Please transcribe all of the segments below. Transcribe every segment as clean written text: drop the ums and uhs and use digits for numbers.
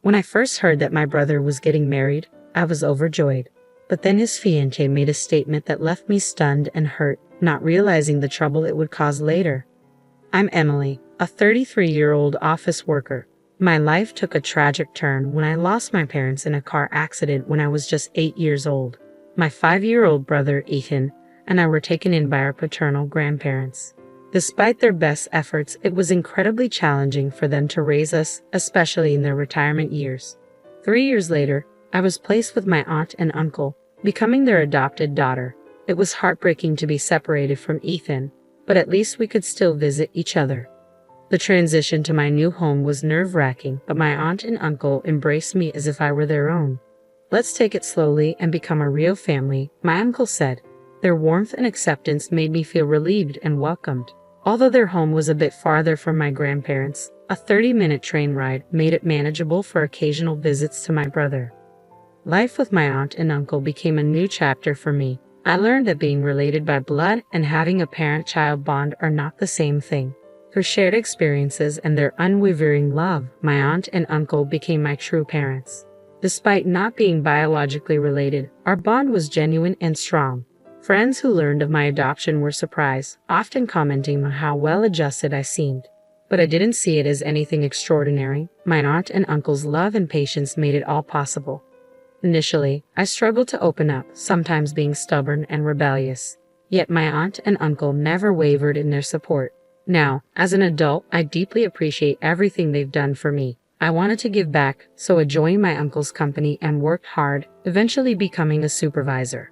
When I first heard that my brother was getting married, I was overjoyed. But then his fiancée made a statement that left me stunned and hurt, not realizing the trouble it would cause later. I'm Emily, a 33-year-old office worker. My life took a tragic turn when I lost my parents in a car accident when I was just 8 years old. My 5-year-old brother, Ethan, and I were taken in by our paternal grandparents. Despite their best efforts, it was incredibly challenging for them to raise us, especially in their retirement years. 3 years later, I was placed with my aunt and uncle, becoming their adopted daughter. It was heartbreaking to be separated from Ethan, but at least we could still visit each other. The transition to my new home was nerve-wracking, but my aunt and uncle embraced me as if I were their own. "Let's take it slowly and become a real family," my uncle said. Their warmth and acceptance made me feel relieved and welcomed. Although their home was a bit farther from my grandparents, a 30-minute train ride made it manageable for occasional visits to my brother. Life with my aunt and uncle became a new chapter for me. I learned that being related by blood and having a parent-child bond are not the same thing. Through shared experiences and their unwavering love, my aunt and uncle became my true parents. Despite not being biologically related, our bond was genuine and strong. Friends who learned of my adoption were surprised, often commenting on how well-adjusted I seemed. But I didn't see it as anything extraordinary. My aunt and uncle's love and patience made it all possible. Initially, I struggled to open up, sometimes being stubborn and rebellious. Yet my aunt and uncle never wavered in their support. Now, as an adult, I deeply appreciate everything they've done for me. I wanted to give back, so I joined my uncle's company and worked hard, eventually becoming a supervisor.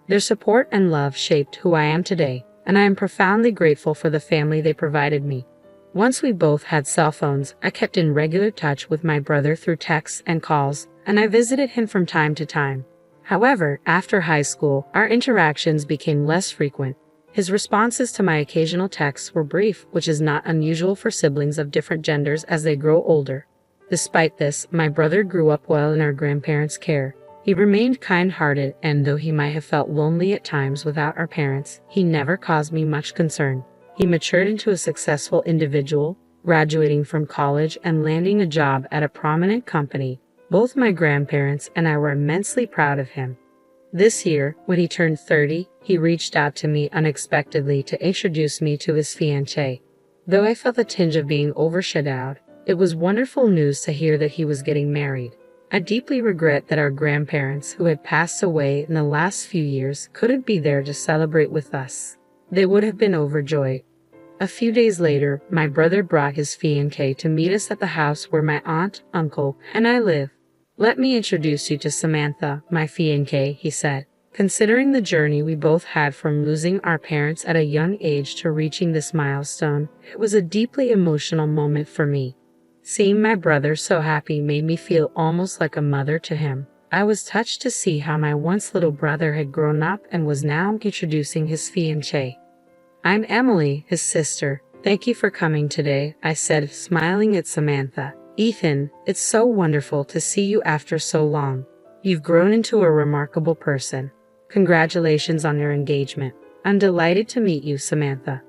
Their support and love shaped who I am today, and I am profoundly grateful for the family they provided me. Once we both had cell phones, I kept in regular touch with my brother through texts and calls, and I visited him from time to time. However, after high school, our interactions became less frequent. His responses to my occasional texts were brief, which is not unusual for siblings of different genders as they grow older. Despite this, my brother grew up well in our grandparents' care. He remained kind-hearted, and though he might have felt lonely at times without our parents, he never caused me much concern. He matured into a successful individual, graduating from college and landing a job at a prominent company. Both my grandparents and I were immensely proud of him. This year, when he turned 30, he reached out to me unexpectedly to introduce me to his fiancée. Though I felt a tinge of being overshadowed, it was wonderful news to hear that he was getting married. I deeply regret that our grandparents, who had passed away in the last few years, couldn't be there to celebrate with us. They would have been overjoyed. A few days later, my brother brought his fiancée to meet us at the house where my aunt, uncle, and I live. "Let me introduce you to Samantha, my fiancée," he said. Considering the journey we both had from losing our parents at a young age to reaching this milestone, it was a deeply emotional moment for me. Seeing my brother so happy made me feel almost like a mother to him. I was touched to see how my once little brother had grown up and was now introducing his fiancée. "I'm Emily, his sister. Thank you for coming today," I said, smiling at Samantha. "Ethan, it's so wonderful to see you after so long. You've grown into a remarkable person. Congratulations on your engagement. I'm delighted to meet you, Samantha."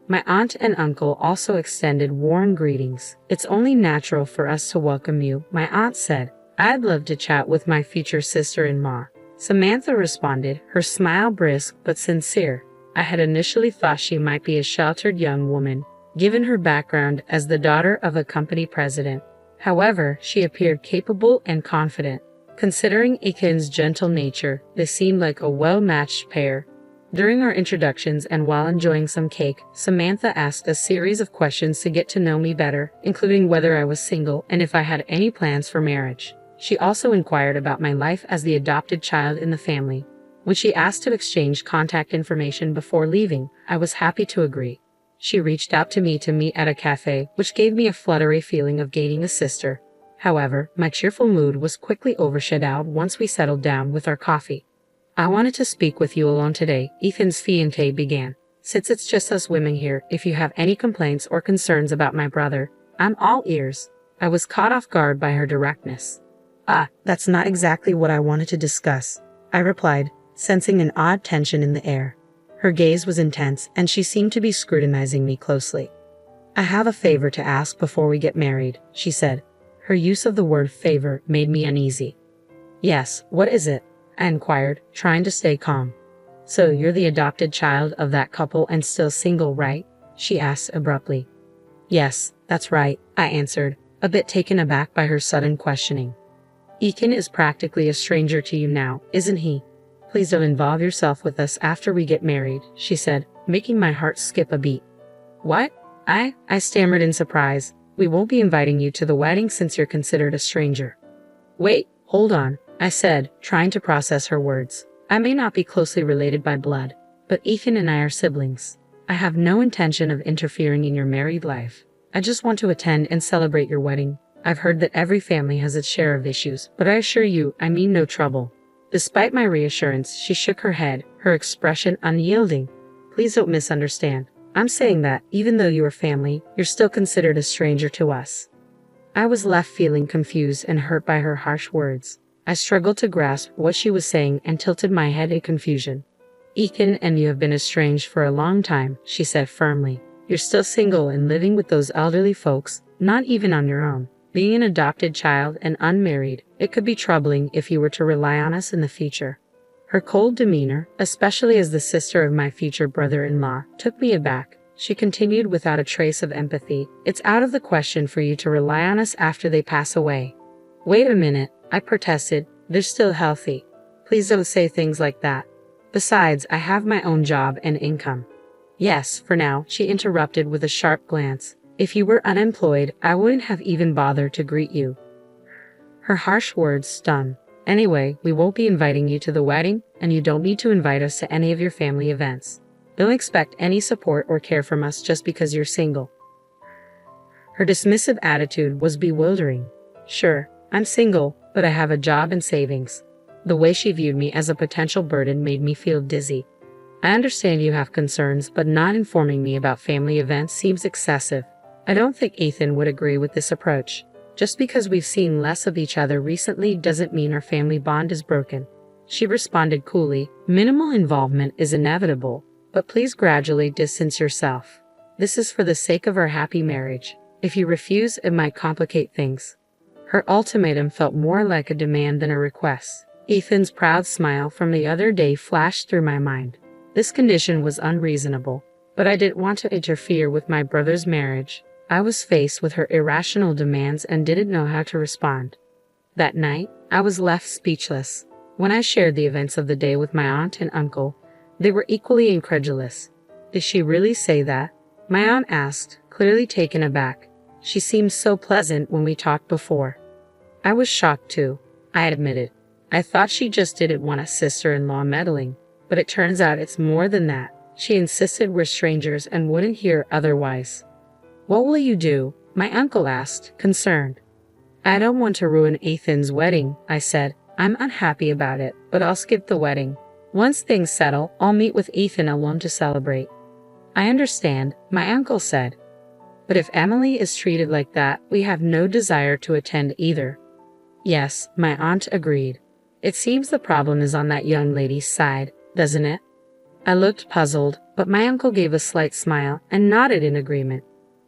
My aunt and uncle also extended warm greetings. "It's only natural for us to welcome you," my aunt said. "I'd love to chat with my future sister-in-law." Samantha responded, her smile brisk but sincere. I had initially thought she might be a sheltered young woman, given her background as the daughter of a company president. However, she appeared capable and confident. Considering Ethan's gentle nature, they seemed like a well-matched pair. During our introductions and while enjoying some cake, Samantha asked a series of questions to get to know me better, including whether I was single and if I had any plans for marriage. She also inquired about my life as the adopted child in the family. When she asked to exchange contact information before leaving, I was happy to agree. She reached out to me to meet at a cafe, which gave me a fluttery feeling of gaining a sister. However, my cheerful mood was quickly overshadowed once we settled down with our coffee. "I wanted to speak with you alone today," Ethan's fiancée began. "Since it's just us women here, if you have any complaints or concerns about my brother, I'm all ears." I was caught off guard by her directness. That's not exactly what I wanted to discuss," I replied, sensing an odd tension in the air. Her gaze was intense, and she seemed to be scrutinizing me closely. "I have a favor to ask before we get married," she said. Her use of the word favor made me uneasy. Yes, what is it? I inquired, trying to stay calm. So you're the adopted child of that couple and still single, right? She asked abruptly. Yes, that's right, I answered, a bit taken aback by her sudden questioning. Ethan is practically a stranger to you now, isn't he? Please don't involve yourself with us after we get married, she said, making my heart skip a beat. What? I stammered in surprise. We won't be inviting you to the wedding since you're considered a stranger. Wait, hold on, I said, trying to process her words. I may not be closely related by blood, but Ethan and I are siblings. I have no intention of interfering in your married life. I just want to attend and celebrate your wedding. I've heard that every family has its share of issues, but I assure you, I mean no trouble. Despite my reassurance, she shook her head, her expression unyielding. Please don't misunderstand. I'm saying that, even though you are family, you're still considered a stranger to us. I was left feeling confused and hurt by her harsh words. I struggled to grasp what she was saying and tilted my head in confusion. Ethan and you have been estranged for a long time, she said firmly. You're still single and living with those elderly folks, not even on your own. Being an adopted child and unmarried, it could be troubling if you were to rely on us in the future. Her cold demeanor, especially as the sister of my future brother-in-law, took me aback. She continued without a trace of empathy. It's out of the question for you to rely on us after they pass away. Wait a minute, I protested. They're still healthy. Please don't say things like that. Besides, I have my own job and income. Yes, for now, she interrupted with a sharp glance. If you were unemployed, I wouldn't have even bothered to greet you. Her harsh words stung. Anyway, we won't be inviting you to the wedding, and you don't need to invite us to any of your family events. Don't expect any support or care from us just because you're single. Her dismissive attitude was bewildering. Sure, I'm single, but I have a job and savings. The way she viewed me as a potential burden made me feel dizzy. I understand you have concerns, but not informing me about family events seems excessive. I don't think Ethan would agree with this approach. Just because we've seen less of each other recently doesn't mean our family bond is broken. She responded coolly, minimal involvement is inevitable, but please gradually distance yourself. This is for the sake of our happy marriage. If you refuse, it might complicate things. Her ultimatum felt more like a demand than a request. Ethan's proud smile from the other day flashed through my mind. This condition was unreasonable, but I didn't want to interfere with my brother's marriage. I was faced with her irrational demands and didn't know how to respond. That night, I was left speechless. When I shared the events of the day with my aunt and uncle, they were equally incredulous. Did she really say that? My aunt asked, clearly taken aback. She seemed so pleasant when we talked before. I was shocked too, I admitted. I thought she just didn't want a sister-in-law meddling, but it turns out it's more than that. She insisted we're strangers and wouldn't hear otherwise. What will you do? My uncle asked, concerned. I don't want to ruin Ethan's wedding, I said. I'm unhappy about it, but I'll skip the wedding. Once things settle, I'll meet with Ethan alone to celebrate. I understand, my uncle said. But if Emily is treated like that, we have no desire to attend either. Yes, my aunt agreed. It seems the problem is on that young lady's side, doesn't it? I looked puzzled, but my uncle gave a slight smile and nodded in agreement.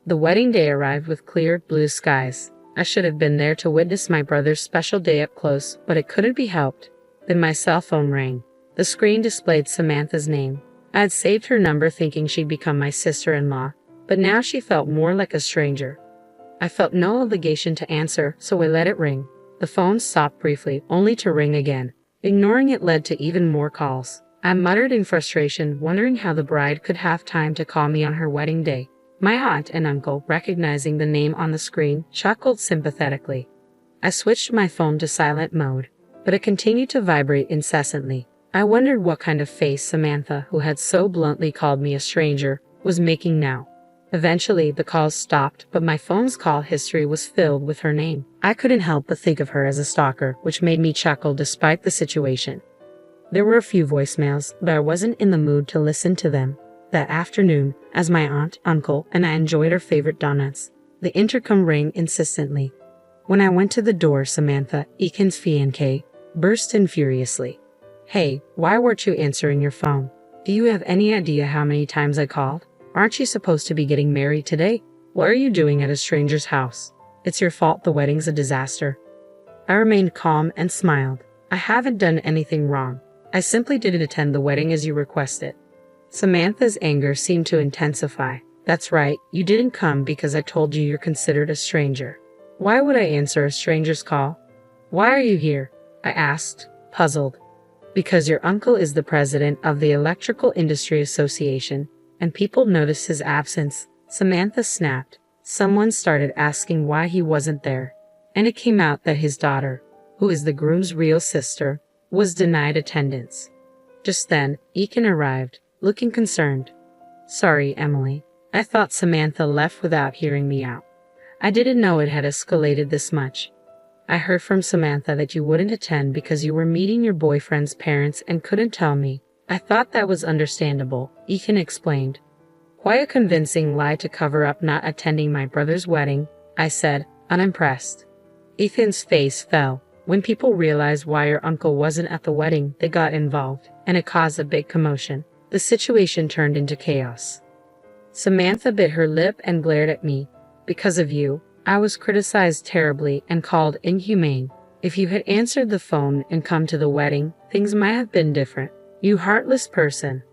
The wedding day arrived with clear, blue skies. I should have been there to witness my brother's special day up close, but it couldn't be helped. Then my cell phone rang. The screen displayed Samantha's name. I had saved her number thinking she'd become my sister-in-law, but now she felt more like a stranger. I felt no obligation to answer, so I let it ring. The phone stopped briefly, only to ring again. Ignoring it led to even more calls. I muttered in frustration, wondering how the bride could have time to call me on her wedding day. My aunt and uncle, recognizing the name on the screen, chuckled sympathetically. I switched my phone to silent mode, but it continued to vibrate incessantly. I wondered what kind of face Samantha, who had so bluntly called me a stranger, was making now. Eventually, the calls stopped, but my phone's call history was filled with her name. I couldn't help but think of her as a stalker, which made me chuckle despite the situation. There were a few voicemails, but I wasn't in the mood to listen to them. That afternoon, as my aunt, uncle, and I enjoyed our favorite donuts, the intercom rang insistently. When I went to the door, Samantha, Ethan's fiancée, burst in furiously. Hey, why weren't you answering your phone? Do you have any idea how many times I called? Aren't you supposed to be getting married today? What are you doing at a stranger's house? It's your fault the wedding's a disaster. I remained calm and smiled. I haven't done anything wrong. I simply didn't attend the wedding as you requested. Samantha's anger seemed to intensify. That's right, you didn't come because I told you you're considered a stranger. Why would I answer a stranger's call? Why are you here? I asked, puzzled. Because your uncle is the president of the Electrical Industry Association, and people noticed his absence. Samantha snapped. Someone started asking why he wasn't there, and it came out that his daughter, who is the groom's real sister, was denied attendance. Just then, Ethan arrived, looking concerned. Sorry, Emily. I thought Samantha left without hearing me out. I didn't know it had escalated this much. I heard from Samantha that you wouldn't attend because you were meeting your boyfriend's parents and couldn't tell me. I thought that was understandable, Ethan explained. Quite a convincing lie to cover up not attending my brother's wedding, I said, unimpressed. Ethan's face fell. When people realized why your uncle wasn't at the wedding, they got involved, and it caused a big commotion. The situation turned into chaos. Samantha bit her lip and glared at me. Because of you, I was criticized terribly and called inhumane. If you had answered the phone and come to the wedding, things might have been different. You heartless person.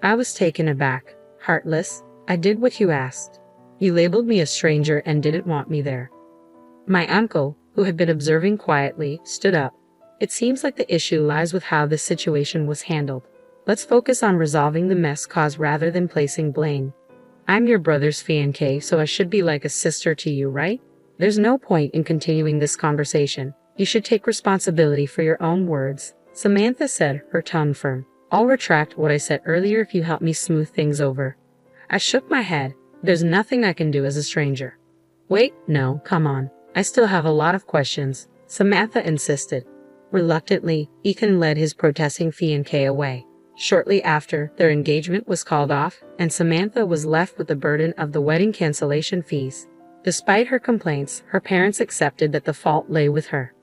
I was taken aback. Heartless? I did what you asked. You labeled me a stranger and didn't want me there. My uncle, who had been observing quietly, stood up. It seems like the issue lies with how this situation was handled. Let's focus on resolving the mess caused rather than placing blame. I'm your brother's fiancée, so I should be like a sister to you, right? There's no point in continuing this conversation. You should take responsibility for your own words, Samantha said, her tone firm. I'll retract what I said earlier if you help me smooth things over. I shook my head. There's nothing I can do as a stranger. Wait, no, come on. I still have a lot of questions, Samantha insisted. Reluctantly, Ethan led his protesting fiancée away. Shortly after, their engagement was called off, and Samantha was left with the burden of the wedding cancellation fees. Despite her complaints, her parents accepted that the fault lay with her.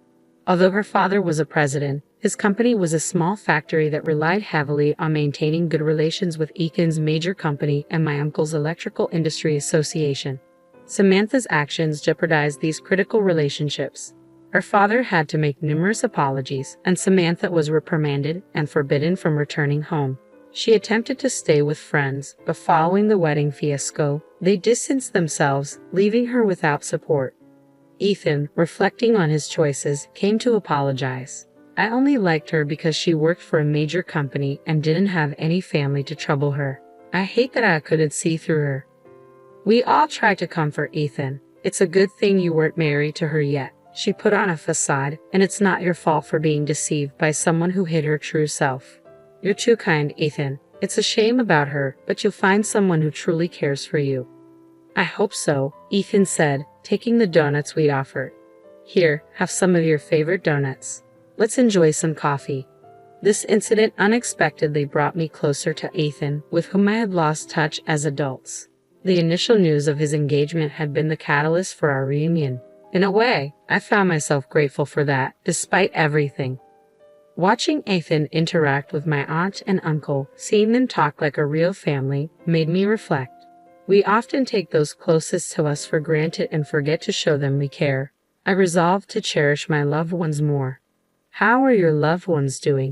Although her father was a president, his company was a small factory that relied heavily on maintaining good relations with Ethan's major company and my uncle's Electrical Industry Association. Samantha's actions jeopardized these critical relationships. Her father had to make numerous apologies, and Samantha was reprimanded and forbidden from returning home. She attempted to stay with friends, but following the wedding fiasco, they distanced themselves, leaving her without support. Ethan, reflecting on his choices, came to apologize. I only liked her because she worked for a major company and didn't have any family to trouble her. I hate that I couldn't see through her. We all tried to comfort Ethan. It's a good thing you weren't married to her yet. She put on a facade, and it's not your fault for being deceived by someone who hid her true self. You're too kind, Ethan. It's a shame about her, but you'll find someone who truly cares for you. I hope so, Ethan said, taking the donuts we offered. Here, have some of your favorite donuts. Let's enjoy some coffee. This incident unexpectedly brought me closer to Ethan, with whom I had lost touch as adults. The initial news of his engagement had been the catalyst for our reunion. In a way, I found myself grateful for that, despite everything. Watching Ethan interact with my aunt and uncle, seeing them talk like a real family, made me reflect. We often take those closest to us for granted and forget to show them we care. I resolved to cherish my loved ones more. How are your loved ones doing?